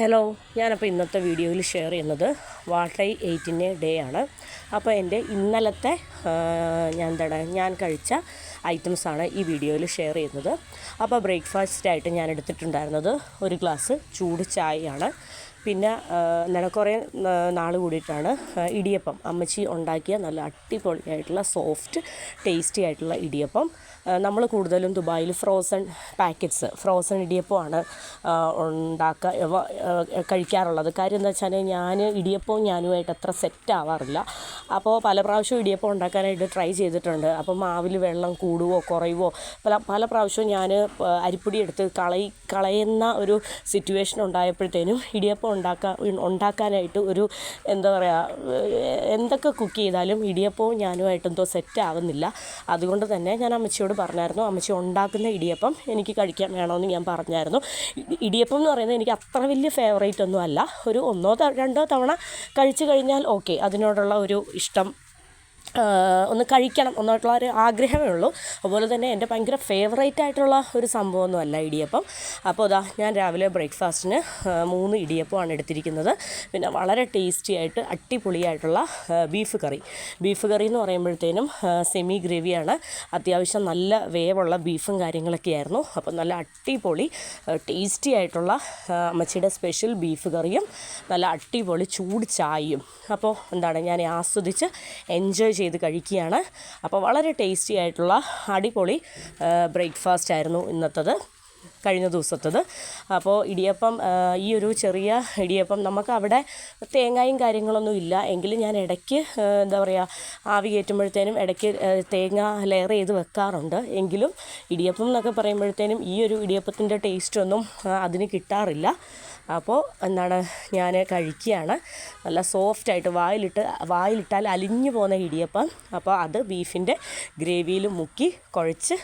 Hello, ഞാനപ്പോൾ ഇന്നത്തെ വീഡിയോയിൽ ഷെയർ ചെയ്യുന്നത് വാട്ടൈ 8 ഡേ ആണ്. അപ്പോൾ എൻ്റെ ഇന്നലത്തെ ഞാൻ കഴിച്ച ഐറ്റംസാണ് ഈ വീഡിയോയിൽ ഷെയർ ചെയ്യുന്നത്. അപ്പോൾ ബ്രേക്ക്ഫാസ്റ്റായിട്ട് ഞാൻ എടുത്തിട്ടുണ്ടായിരുന്നത് ഒരു ഗ്ലാസ് ചൂട് ചായയാണ്. പിന്നെ കുറേ നാൾ കൂടിയിട്ടാണ് ഇടിയപ്പം അമ്മച്ചി ഉണ്ടാക്കിയ നല്ല അടിപൊളിയായിട്ടുള്ള സോഫ്റ്റ് ടേസ്റ്റി ആയിട്ടുള്ള ഇടിയപ്പം. നമ്മൾ കൂടുതലും ദുബായിൽ ഫ്രോസൺ ഇടിയപ്പമാണ് കഴിക്കാറുള്ളത്. കാര്യം എന്താ വെച്ചാൽ ഞാൻ ഇടിയപ്പവും ഞാനുമായിട്ട് അത്ര സെറ്റ് ആവാറില്ല. അപ്പോൾ പല പ്രാവശ്യവും ഇടിയപ്പം ഉണ്ടാക്കാനായിട്ട് ട്രൈ ചെയ്തിട്ടുണ്ട്. അപ്പോൾ മാവിൽ വെള്ളം കൂടുവോ കുറയുവോ പല പ്രാവശ്യവും ഞാൻ അരിപ്പൊടി എടുത്ത് കളയുന്ന ഒരു സിറ്റുവേഷൻ ഉണ്ടായപ്പോഴത്തേനും ഇടിയപ്പം ഉണ്ടാക്കാനായിട്ട് ഒരു എന്താ പറയുക, എന്തൊക്കെ കുക്ക് ചെയ്താലും ഇടിയപ്പവും ഞാനുമായിട്ട് എന്തോ സെറ്റ് ആവുന്നില്ല. അതുകൊണ്ട് തന്നെ ഞാൻ അമ്മച്ചിയോട് പറഞ്ഞായിരുന്നു, അമ്മച്ചി ഉണ്ടാക്കുന്ന ഇടിയപ്പം എനിക്ക് കഴിക്കാൻ വേണമെന്ന് ഞാൻ പറഞ്ഞായിരുന്നു. ഇടിയപ്പം എന്ന് പറയുന്നത് എനിക്ക് അത്ര വലിയ ഫേവറേറ്റ് ഒന്നും അല്ല. ഒരു 1-2 തവണ കഴിച്ചു കഴിഞ്ഞാൽ ഓക്കെ, അതിനോടുള്ള ഒരു ഇഷ്ടം ഒന്ന് കഴിക്കണം എന്നായിട്ടുള്ള ഒരു ആഗ്രഹമേ ഉള്ളൂ. അതുപോലെ തന്നെ എൻ്റെ ഭയങ്കര ഫേവറേറ്റ് ആയിട്ടുള്ള ഒരു സംഭവമൊന്നുമല്ല ഇടിയപ്പം. അപ്പോൾ ഞാൻ രാവിലെ ബ്രേക്ക്ഫാസ്റ്റിന് 3 ഇടിയപ്പമാണ് എടുത്തിരിക്കുന്നത്. പിന്നെ വളരെ ടേസ്റ്റി ആയിട്ട് അടിപൊളിയായിട്ടുള്ള ബീഫ് കറി എന്ന് പറയുമ്പോഴത്തേനും സെമി ഗ്രേവിയാണ്. അത്യാവശ്യം നല്ല വേവുള്ള ബീഫും കാര്യങ്ങളൊക്കെ ആയിരുന്നു. അപ്പോൾ നല്ല അടിപൊളി ടേസ്റ്റി ആയിട്ടുള്ള അമ്മച്ചിയുടെ സ്പെഷ്യൽ ബീഫ് കറിയും നല്ല അടിപൊളി ചൂട് ചായയും. അപ്പോൾ ഞാൻ ആസ്വദിച്ച് എൻജോയ് ചെയ്ത് കഴിക്കുകയാണ്. അപ്പോൾ വളരെ ടേസ്റ്റി ആയിട്ടുള്ള അടിപൊളി ബ്രേക്ക്ഫാസ്റ്റ് ആയിരുന്നു കഴിഞ്ഞ ദിവസത്തേത്. അപ്പോൾ ഇടിയപ്പം, ഈ ഒരു ചെറിയ ഇടിയപ്പം നമുക്ക് അവിടെ തേങ്ങയും കാര്യങ്ങളൊന്നും ഇല്ല എങ്കിലും ഞാൻ ഇടയ്ക്ക് ആവി കയറ്റുമ്പോഴത്തേനും ഇടയ്ക്ക് തേങ്ങ ലെയർ ചെയ്ത് വെക്കാറുണ്ട്. എങ്കിലും ഇടിയപ്പം എന്നൊക്കെ പറയുമ്പോഴത്തേനും ഈ ഒരു ഇടിയപ്പത്തിൻ്റെ ടേസ്റ്റൊന്നും അതിന് കിട്ടാറില്ല. അപ്പോൾ ഞാൻ കഴിക്കുകയാണ്. നല്ല സോഫ്റ്റായിട്ട് വായിലിട്ടാൽ അലിഞ്ഞു പോകുന്ന ഇടിയപ്പം. അപ്പോൾ അത് ബീഫിൻ്റെ ഗ്രേവിയിൽ മുക്കി കുറച്ച്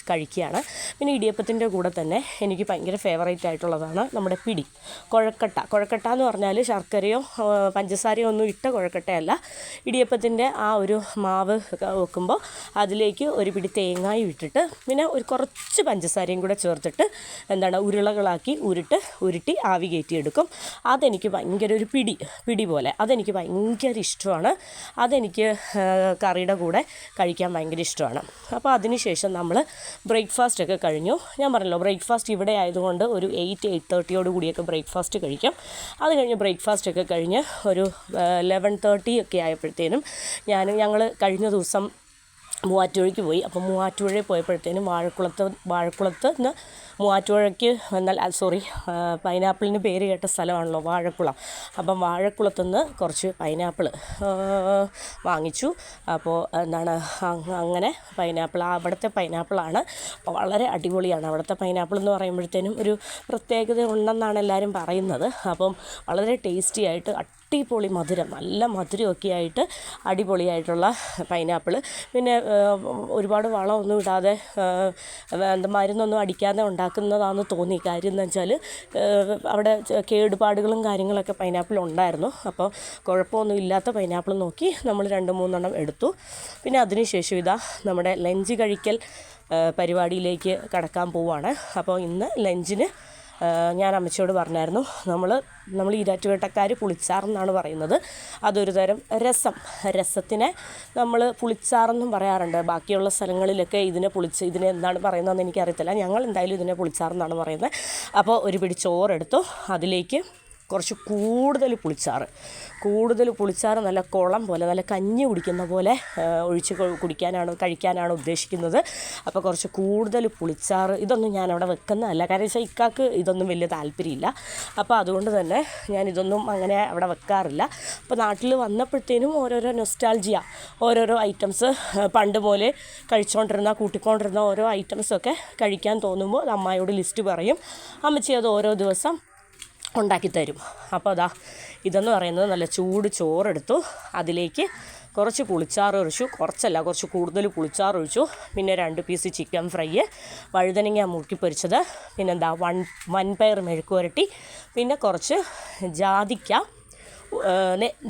കഴിക്കുകയാണ്. പിന്നെ ഇടിയപ്പത്തിൻ്റെ കൂടെ തന്നെ എനിക്ക് ഭയങ്കര ഫേവറേറ്റ് ആയിട്ടുള്ളതാണ് നമ്മുടെ കുഴക്കട്ട എന്ന് പറഞ്ഞാൽ ശർക്കരയോ പഞ്ചസാരയോ ഒന്നും ഇട്ട കുഴക്കട്ടയല്ല. ഇടിയപ്പത്തിൻ്റെ ആ ഒരു മാവ് വെക്കുമ്പോൾ അതിലേക്ക് ഒരു പിടി തേങ്ങായും ഇട്ടിട്ട് പിന്നെ ഒരു കുറച്ച് പഞ്ചസാരയും കൂടെ ചേർത്തിട്ട് ഉരുളകളാക്കി ഉരുട്ടി ആവി കയറ്റിയെടുക്കും. അതെനിക്ക് ഭയങ്കര ഒരു പിടി പോലെ അതെനിക്ക് ഭയങ്കര ഇഷ്ടമാണ്. അതെനിക്ക് കറിയുടെ കൂടെ കഴിക്കാൻ ഭയങ്കര ഇഷ്ടമാണ്. അപ്പോൾ അതിന് ശേഷം നമ്മൾ ബ്രേക്ക്ഫാസ്റ്റൊക്കെ കഴിഞ്ഞു. ഞാൻ പറഞ്ഞല്ലോ, ബ്രേക്ക്ഫാസ്റ്റ് ഇവിടെ ആയതുകൊണ്ട് ഒരു 8-8:30 കൂടിയൊക്കെ ബ്രേക്ക്ഫാസ്റ്റ് കഴിക്കും. അത് കഴിഞ്ഞ് ബ്രേക്ക്ഫാസ്റ്റൊക്കെ കഴിഞ്ഞ് ഒരു 11:30 ഒക്കെ ആയപ്പോഴത്തേനും ഞങ്ങൾ കഴിഞ്ഞ ദിവസം മൂവാറ്റുപുഴയ്ക്ക് പോയി. അപ്പോൾ മൂവാറ്റുപുഴയിൽ പോയപ്പോഴത്തേനും വാഴക്കുളത്ത് നിന്ന് മൂവാറ്റുപുഴയ്ക്ക് പൈനാപ്പിളിന് പേര് കേട്ട സ്ഥലമാണല്ലോ വാഴക്കുളം. അപ്പം വാഴക്കുളത്തുനിന്ന് കുറച്ച് പൈനാപ്പിൾ വാങ്ങിച്ചു. അപ്പോൾ അങ്ങനെ അവിടുത്തെ പൈനാപ്പിളാണ്. വളരെ അടിപൊളിയാണ്. അവിടുത്തെ പൈനാപ്പിൾ എന്ന് പറയുമ്പോഴത്തേനും ഒരു പ്രത്യേകത ഉണ്ടെന്നാണ് എല്ലാവരും പറയുന്നത്. അപ്പം വളരെ ടേസ്റ്റി ആയിട്ട് അടിപൊളി മധുരം, നല്ല മധുരമൊക്കെ ആയിട്ട് അടിപൊളിയായിട്ടുള്ള പൈനാപ്പിൾ. പിന്നെ ഒരുപാട് വളമൊന്നും ഇടാതെ മരുന്നൊന്നും അടിക്കാതെ ഉണ്ടാക്കുന്നതാണെന്ന് തോന്നി. കാര്യം എന്ന് വെച്ചാൽ അവിടെ കേടുപാടുകളും കാര്യങ്ങളൊക്കെ പൈനാപ്പിൾ ഉണ്ടായിരുന്നു. അപ്പോൾ കുഴപ്പമൊന്നും ഇല്ലാത്ത പൈനാപ്പിൾ നോക്കി നമ്മൾ 2-3 എടുത്തു. പിന്നെ അതിനുശേഷം നമ്മുടെ ലഞ്ച് കഴിക്കൽ പരിപാടിയിലേക്ക് കടക്കാൻ പോവുകയാണ്. അപ്പോൾ ഇന്ന് ലഞ്ചിന് ഞാൻ അമ്മച്ചിയോട് പറഞ്ഞായിരുന്നു, നമ്മൾ ഈരാറ്റുപേട്ടക്കാർ പുളിച്ചാറെന്നാണ് പറയുന്നത്. അതൊരു തരം രസത്തിനെ നമ്മൾ പുളിച്ചാറെന്നും പറയാറുണ്ട്. ബാക്കിയുള്ള സ്ഥലങ്ങളിലൊക്കെ ഇതിനെ എന്താണ് പറയുന്നതെന്ന് എനിക്കറിയത്തില്ല. ഞങ്ങൾ എന്തായാലും ഇതിനെ പുളിച്ചാറെന്നാണ് പറയുന്നത്. അപ്പോൾ ഒരു പിടി ചോറെടുത്തു. അതിലേക്ക് കുറച്ച് കൂടുതൽ പുളിച്ചാറ് നല്ല കുളം പോലെ, നല്ല കഞ്ഞി കുടിക്കുന്ന പോലെ ഒഴിച്ച് കഴിക്കാനാണ് ഉദ്ദേശിക്കുന്നത്. അപ്പോൾ കുറച്ച് കൂടുതൽ പുളിച്ചാറ്. ഇതൊന്നും ഞാൻ അവിടെ വെക്കുന്നതല്ല, കാരണം വെച്ചാൽ ഇക്കാക്ക് ഇതൊന്നും വലിയ താല്പര്യമില്ല. അപ്പോൾ അതുകൊണ്ട് തന്നെ ഞാനിതൊന്നും അങ്ങനെ അവിടെ വെക്കാറില്ല. അപ്പോൾ നാട്ടിൽ വന്നപ്പോഴത്തേനും ഓരോരോ നൊസ്റ്റാൾജിയ, ഓരോരോ ഐറ്റംസ് പണ്ട് പോലെ കൂട്ടിക്കൊണ്ടിരുന്ന ഓരോ ഐറ്റംസൊക്കെ കഴിക്കാൻ തോന്നുമ്പോൾ അമ്മയോട് ലിസ്റ്റ് പറയും. അമ്മച്ചി അത് ഓരോ ദിവസം ഉണ്ടാക്കിത്തരും. അപ്പോൾ ഇതെന്ന് പറയുന്നത് നല്ല ചൂട് ചോറെടുത്തു. അതിലേക്ക് കുറച്ച് കുറച്ച് കൂടുതൽ പുളിച്ചാറൊഴിച്ചു. പിന്നെ 2 പീസ് ചിക്കൻ ഫ്രൈ, വഴുതനങ്ങ മുറുക്കി പൊരിച്ചത്, പിന്നെന്താ വൻപയർ മെഴുക്ക് പുരട്ടി, പിന്നെ കുറച്ച് ജാതിക്ക,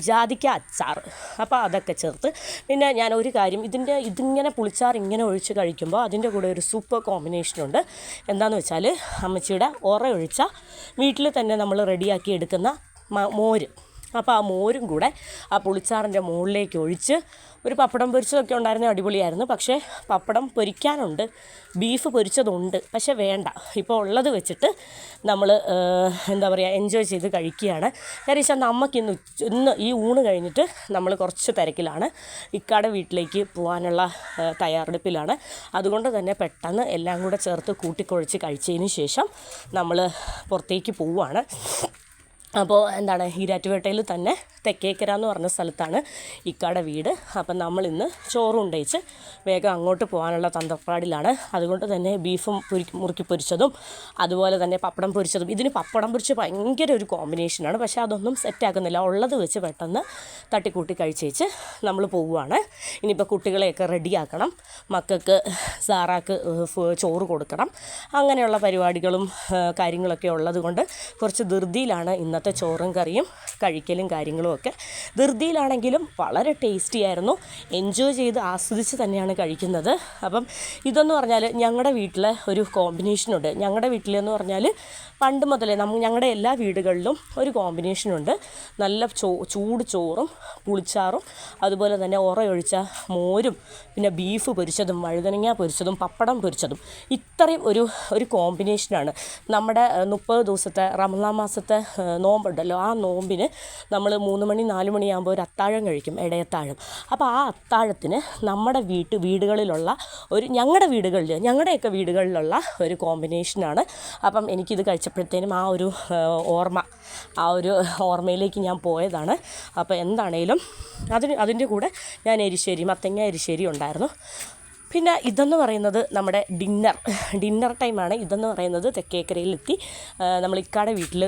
ജാതിക്ക അച്ചാർ, അപ്പോൾ അതൊക്കെ ചേർത്ത്. പിന്നെ ഞാൻ ഒരു കാര്യം, ഇതിങ്ങനെ പുളിച്ചാർ ഇങ്ങനെ ഒഴിച്ച് കഴിക്കുമ്പോൾ അതിൻ്റെ കൂടെ ഒരു സൂപ്പർ കോമ്പിനേഷനുണ്ട്. എന്താണെന്ന് വെച്ചാൽ അമ്മച്ചിയുടെ ഒഴിച്ച വീട്ടിൽ തന്നെ നമ്മൾ റെഡിയാക്കി എടുക്കുന്ന മോര്. അപ്പോൾ ആ മോരും കൂടെ ആ പുളിച്ചാറിൻ്റെ മുകളിലേക്ക് ഒഴിച്ച് ഒരു പപ്പടം പൊരിച്ചതൊക്കെ ഉണ്ടായിരുന്ന അടിപൊളിയായിരുന്നു. പക്ഷേ പപ്പടം പൊരിക്കാനുണ്ട്, ബീഫ് പൊരിച്ചതുണ്ട്, പക്ഷേ വേണ്ട, ഇപ്പോൾ ഉള്ളത് വെച്ചിട്ട് നമ്മൾ എൻജോയ് ചെയ്ത് കഴിക്കുകയാണ്. കാര്യം നമുക്കിന്ന് ഈ ഊണ് കഴിഞ്ഞിട്ട് നമ്മൾ കുറച്ച് തിരക്കിലാണ്, ഇക്കാടെ വീട്ടിലേക്ക് പോകാനുള്ള തയ്യാറെടുപ്പിലാണ്. അതുകൊണ്ട് തന്നെ പെട്ടെന്ന് എല്ലാം കൂടെ ചേർത്ത് കൂട്ടിക്കുഴച്ച് കഴിച്ചതിന് ശേഷം നമ്മൾ പുറത്തേക്ക് പോവുകയാണ്. അപ്പോൾ ഈരാറ്റുപേട്ടയിൽ തന്നെ തെക്കേക്കര എന്ന് പറഞ്ഞ സ്ഥലത്താണ് ഇക്കാടെ വീട്. അപ്പം നമ്മളിന്ന് ചോറും ഉണ്ടയിച്ച് വേഗം അങ്ങോട്ട് പോകാനുള്ള തന്ത്രപ്പാടിലാണ്. അതുകൊണ്ട് തന്നെ ബീഫും മുറുക്കി പൊരിച്ചതും അതുപോലെ തന്നെ പപ്പടം പൊരിച്ചതും. ഇതിന് പപ്പടം പൊരിച്ച് ഭയങ്കര ഒരു കോമ്പിനേഷനാണ്, പക്ഷേ അതൊന്നും സെറ്റാക്കുന്നില്ല. ഉള്ളത് വെച്ച് പെട്ടെന്ന് തട്ടിക്കൂട്ടി കഴിച്ചേച്ച് നമ്മൾ പോവുകയാണ്. ഇനിയിപ്പോൾ കുട്ടികളെയൊക്കെ റെഡിയാക്കണം, മക്കൾക്ക് സാറാക്ക് ചോറ് കൊടുക്കണം, അങ്ങനെയുള്ള പരിപാടികളും കാര്യങ്ങളൊക്കെ ഉള്ളത് കൊണ്ട് കുറച്ച് ധൃതിയിലാണ് ഇന്നത്തെ ചോറും കറിയും കഴിക്കലും കാര്യങ്ങളും ഒക്കെ. ധൃതിയിലാണെങ്കിലും വളരെ ടേസ്റ്റി ആയിരുന്നു, എൻജോയ് ചെയ്ത് ആസ്വദിച്ച് തന്നെയാണ് കഴിക്കുന്നത്. അപ്പം ഇതെന്ന് പറഞ്ഞാൽ ഞങ്ങളുടെ വീട്ടിലെ ഒരു കോമ്പിനേഷനുണ്ട്. ഞങ്ങളുടെ വീട്ടിലെന്ന് പറഞ്ഞാൽ പണ്ട് മുതലേ ഞങ്ങളുടെ എല്ലാ വീടുകളിലും ഒരു കോമ്പിനേഷനുണ്ട്. നല്ല ചൂട് ചോറും പുളിച്ചാറും അതുപോലെ തന്നെ ഒഴിച്ച മോരും പിന്നെ ബീഫ് പൊരിച്ചതും വഴുതനങ്ങ പൊരിച്ചതും പപ്പടം പൊരിച്ചതും. ഇത്രയും ഒരു കോമ്പിനേഷനാണ്. നമ്മുടെ 30 ദിവസത്തെ റമളാൻ മാസത്തെ നോമ്പുണ്ടല്ലോ, ആ നോമ്പിന് നമ്മൾ 3 മണി 4 മണിയാകുമ്പോൾ ഒരു അത്താഴം കഴിക്കും, ഇടയത്താഴം. അപ്പോൾ ആ അത്താഴത്തിന് നമ്മുടെ വീടുകളിലുള്ള ഞങ്ങളുടെയൊക്കെ വീടുകളിലുള്ള ഒരു കോമ്പിനേഷനാണ്. അപ്പം എനിക്കിത് കഴിച്ചപ്പോഴത്തേനും ആ ഒരു ഓർമ്മയിലേക്ക് ഞാൻ പോയതാണ്. അപ്പോൾ എന്താണേലും അതിൻ്റെ കൂടെ ഞാൻ മത്തങ്ങ എരിശ്ശേരി ഉണ്ടായിരുന്നു. പിന്നെ ഇതെന്ന് പറയുന്നത് നമ്മുടെ ഡിന്നർ ടൈമാണ്. ഇതെന്ന് പറയുന്നത് തെക്കേക്കരയിലെത്തി നമ്മൾ ഇക്കാടെ വീട്ടിൽ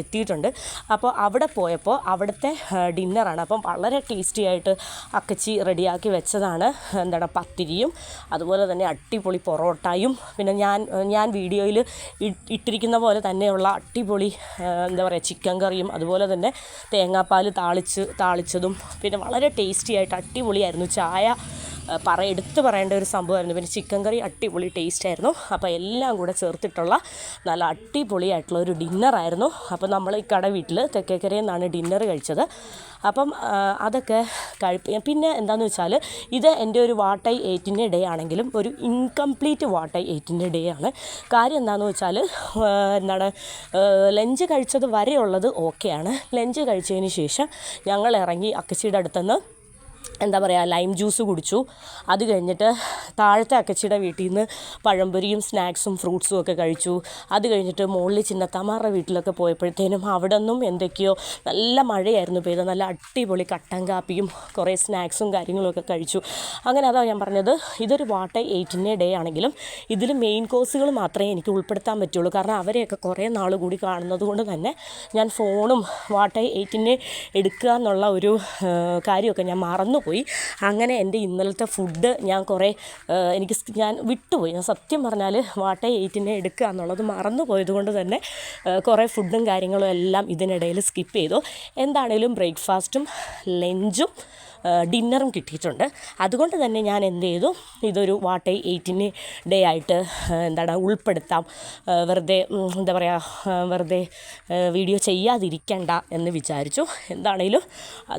എത്തിയിട്ടുണ്ട്. അപ്പോൾ അവിടെ പോയപ്പോൾ അവിടുത്തെ ഡിന്നറാണ്. അപ്പം വളരെ ടേസ്റ്റി ആയിട്ട് അക്കച്ചി റെഡിയാക്കി വെച്ചതാണ്. പത്തിരിയും അതുപോലെ തന്നെ അടിപൊളി പൊറോട്ടയും പിന്നെ ഞാൻ വീഡിയോയിൽ ഇട്ടിരിക്കുന്ന പോലെ തന്നെയുള്ള അടിപൊളി ചിക്കൻ കറിയും അതുപോലെ തന്നെ തേങ്ങാപ്പാൽ താളിച്ചതും പിന്നെ വളരെ ടേസ്റ്റി ആയിട്ട് അടിപൊളിയായിരുന്നു. ചായ എടുത്ത് പറയേണ്ട ഒരു സംഭവമായിരുന്നു. പിന്നെ ചിക്കൻ കറി അടിപൊളി ടേസ്റ്റായിരുന്നു. അപ്പോൾ എല്ലാം കൂടെ ചേർത്തിട്ടുള്ള നല്ല അടിപൊളിയായിട്ടുള്ള ഒരു ഡിന്നറായിരുന്നു. അപ്പോൾ നമ്മൾ ഈ വീട്ടിൽ തെക്കേക്കരയിൽ നിന്നാണ് ഡിന്നർ കഴിച്ചത്. അപ്പം അതൊക്കെ പിന്നെ എന്താണെന്ന് വെച്ചാൽ ഇത് എൻ്റെ ഒരു വാട്ടൈ 8ൻ്റെ ഡേ ആണെങ്കിലും ഒരു ഇൻകംപ്ലീറ്റ് വാട്ടൈ 8ൻ്റെ ഡേ ആണ്. കാര്യം എന്താണെന്ന് വെച്ചാൽ ലഞ്ച് കഴിച്ചത് വരെയുള്ളത് ഓക്കെയാണ്. ലഞ്ച് കഴിച്ചതിന് ശേഷം ഞങ്ങൾ ഇറങ്ങി അക്കച്ചിയുടെ അടുത്തുനിന്ന് ലൈം ജ്യൂസ് കുടിച്ചു. അത് കഴിഞ്ഞിട്ട് താഴത്തെ അക്കച്ചിയുടെ വീട്ടിൽ നിന്ന് പഴംപൊരിയും സ്നാക്സും ഫ്രൂട്ട്സും ഒക്കെ കഴിച്ചു. അത് കഴിഞ്ഞിട്ട് മുകളിൽ ചിന്നത്താമാരുടെ വീട്ടിലൊക്കെ പോയപ്പോഴത്തേനും അവിടെ നിന്നും എന്തൊക്കെയോ നല്ല മഴയായിരുന്നു പെയ്തത്. നല്ല അടിപൊളി കട്ടൻ കാപ്പിയും കുറേ സ്നാക്സും കാര്യങ്ങളൊക്കെ കഴിച്ചു. അങ്ങനെ അതാണ് ഞാൻ പറഞ്ഞത്, ഇതൊരു വാട്ടൈ 8ൻ്റെ ഡേ ആണെങ്കിലും ഇതിൽ മെയിൻ കോഴ്സുകൾ മാത്രമേ എനിക്ക് ഉൾപ്പെടുത്താൻ പറ്റുള്ളൂ. കാരണം അവരെയൊക്കെ കുറേ നാൾ കൂടി കാണുന്നത് കൊണ്ട് തന്നെ ഞാൻ ഫോണും വാട്ടൈ 8ന് എടുക്കുക എന്നുള്ള ഒരു കാര്യമൊക്കെ ഞാൻ മറന്നുപോയി. അങ്ങനെ എൻ്റെ ഇന്നലത്തെ ഫുഡ് ഞാൻ വിട്ടുപോയി. ഞാൻ സത്യം പറഞ്ഞാൽ വാട്ടൈ 8നെ എടുക്കുക എന്നുള്ളത് മറന്നു പോയത് കൊണ്ട് തന്നെ കുറേ ഫുഡും കാര്യങ്ങളും എല്ലാം ഇതിനിടയിൽ സ്കിപ്പ് ചെയ്തു. എന്താണേലും ബ്രേക്ക്ഫാസ്റ്റും ലഞ്ചും ഡിന്നറും കിട്ടിയിട്ടുണ്ട്. അതുകൊണ്ട് തന്നെ ഞാൻ എന്ത് ചെയ്തു, ഇതൊരു വാട്ടൈ 8ന് ഡേ ആയിട്ട് ഉൾപ്പെടുത്താം, വെറുതെ വീഡിയോ ചെയ്യാതിരിക്കണ്ട എന്ന് വിചാരിച്ചു. എന്താണേലും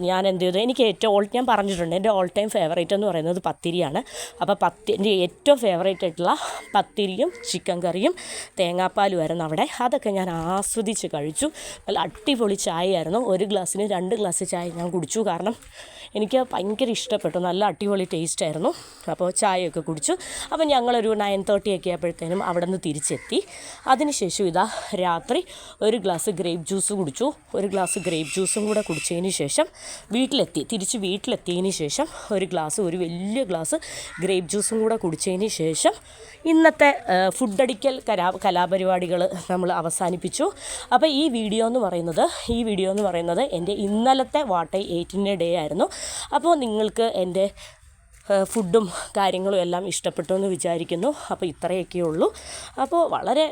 ഞാൻ എന്ത് ചെയ്തു, എനിക്ക് ഞാൻ പറഞ്ഞിട്ടുണ്ട് എൻ്റെ ഓൾ ടൈം ഫേവറേറ്റ് എന്ന് പറയുന്നത് പത്തിരിയാണ്. അപ്പോൾ എൻ്റെ ഏറ്റവും ഫേവറേറ്റ് ആയിട്ടുള്ള പത്തിരിയും ചിക്കൻ കറിയും തേങ്ങാപ്പാലുമായിരുന്നു അവിടെ. അതൊക്കെ ഞാൻ ആസ്വദിച്ച് കഴിച്ചു. നല്ല അടിപൊളി ചായയായിരുന്നു. 1 ഗ്ലാസ്സിന് 2 ഗ്ലാസ് ചായ ഞാൻ കുടിച്ചു. കാരണം എനിക്ക് ഭയങ്കര ഇഷ്ടപ്പെട്ടു, നല്ല അടിപൊളി ടേസ്റ്റായിരുന്നു. അപ്പോൾ ചായയൊക്കെ കുടിച്ചു. അപ്പോൾ ഞങ്ങളൊരു 9:30 ഒക്കെ ആയപ്പോഴത്തേനും അവിടെ നിന്ന് തിരിച്ചെത്തി. അതിനുശേഷം രാത്രി 1 ഗ്ലാസ് ഗ്രേപ്പ് ജ്യൂസ് കുടിച്ചു. 1 ഗ്ലാസ് ഗ്രേപ്പ് ജ്യൂസും കൂടെ കുടിച്ചതിന് ശേഷം തിരിച്ച് വീട്ടിലെത്തിയതിന് ശേഷം ഒരു വലിയ ഗ്ലാസ് ഗ്രേപ്പ് ജ്യൂസും കൂടെ കുടിച്ചതിന് ശേഷം ഇന്നത്തെ ഫുഡടിക്കൽ കലാപരിപാടികൾ നമ്മൾ അവസാനിപ്പിച്ചു. അപ്പോൾ ഈ വീഡിയോ എന്ന് പറയുന്നത് എൻ്റെ ഇന്നലത്തെ വാട്ടൈ 8ൻ്റെ ഡേ ആയിരുന്നു. അപ്പോൾ നിങ്ങൾക്ക് എൻ്റെ ഫുഡും കാര്യങ്ങളും എല്ലാം ഇഷ്ടപ്പെട്ടു എന്ന് വിചാരിക്കുന്നു. അപ്പോൾ ഇത്രയൊക്കെ ഉള്ളൂ. അപ്പോൾ വളരെ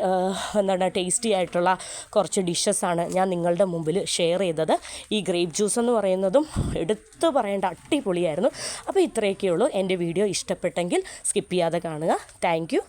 ടേസ്റ്റി ആയിട്ടുള്ള കുറച്ച് ഡിഷസാണ് ഞാൻ നിങ്ങളുടെ മുമ്പിൽ ഷെയർ ചെയ്തത്. ഈ ഗ്രേപ്പ് ജ്യൂസ് എന്ന് പറയുന്നതും എടുത്തു പറയേണ്ട അടിപൊളിയായിരുന്നു. അപ്പോൾ ഇത്രയൊക്കെ ഉള്ളൂ. എൻ്റെ വീഡിയോ ഇഷ്ടപ്പെട്ടെങ്കിൽ സ്കിപ്പ് ചെയ്യാതെ കാണുക. Thank you.